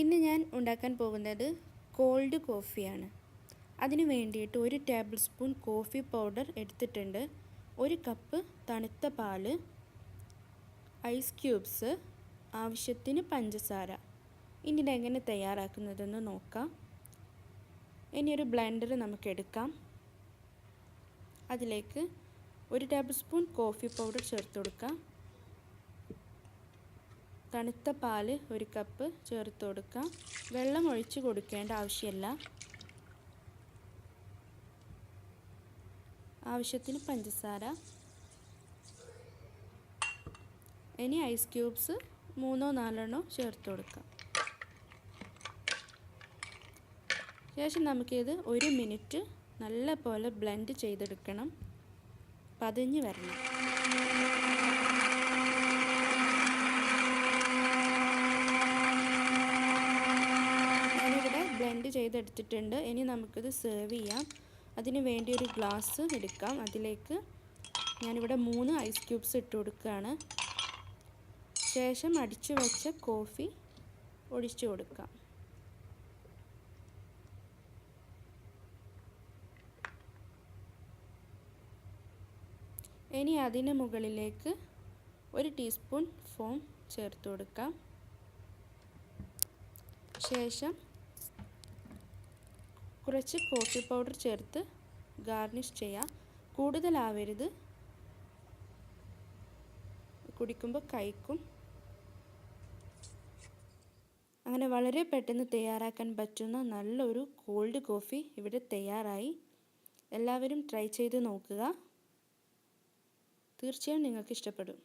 ഇന്ന് ഞാൻ ഉണ്ടാക്കാൻ പോകുന്നത് കോൾഡ് കോഫിയാണ്. അതിനു വേണ്ടിയിട്ട് 1 ടേബിൾ സ്പൂൺ കോഫി പൗഡർ എടുത്തിട്ടുണ്ട്, 1 കപ്പ് തണുത്ത പാല്, ഐസ് ക്യൂബ്സ്, ആവശ്യത്തിന് പഞ്ചസാര. ഇനി ഇതെങ്ങനെ തയ്യാറാക്കുന്നതെന്ന് നോക്കാം. ഇനി ഒരു ബ്ലെൻഡർ നമുക്ക് എടുക്കാം. അതിലേക്ക് 1 ടേബിൾ സ്പൂൺ കോഫി പൗഡർ ചേർത്ത് കൊടുക്കാം. തണുത്ത പാല് 1 കപ്പ് ചേർത്ത് കൊടുക്കാം. വെള്ളം ഒഴിച്ച് കൊടുക്കേണ്ട ആവശ്യമില്ല. ആവശ്യത്തിന് പഞ്ചസാര. ഇനി ഐസ് ക്യൂബ്സ് 3-4 ചേർത്ത് കൊടുക്കാം. ശേഷം നമുക്കിത് 1 മിനിറ്റ് നല്ലപോലെ ബ്ലെൻഡ് ചെയ്തെടുക്കണം, പതഞ്ഞ് വരണം. ഞാനിവിടെ ബ്ലെൻഡ് ചെയ്തെടുത്തിട്ടുണ്ട്. ഇനി നമുക്കിത് സെർവ് ചെയ്യാം. അതിന് വേണ്ടി ഒരു ഗ്ലാസ് എടുക്കാം. അതിലേക്ക് ഞാനിവിടെ 3 ഐസ് ക്യൂബ്സ് ഇട്ട് കൊടുക്കുകയാണ്. ശേഷം അടിച്ചു വെച്ച കോഫി ഒഴിച്ചു കൊടുക്കാം. ഇനി അതിന് മുകളിലേക്ക് 1 ടീസ്പൂൺ ഫോം ചേർത്ത് കൊടുക്കാം. ശേഷം കുറച്ച് കോഫി പൗഡർ ചേർത്ത് ഗാർണിഷ് ചെയ്യാം. കൂടുതലാവരുത്, കുടിക്കുമ്പോൾ കയ്ക്കും. അങ്ങനെ വളരെ പെട്ടെന്ന് തയ്യാറാക്കാൻ പറ്റുന്ന നല്ലൊരു കോൾഡ് കോഫി ഇവിടെ തയ്യാറായി. എല്ലാവരും ട്രൈ ചെയ്ത് നോക്കുക. തീർച്ചയായും നിങ്ങൾക്ക് ഇഷ്ടപ്പെടും.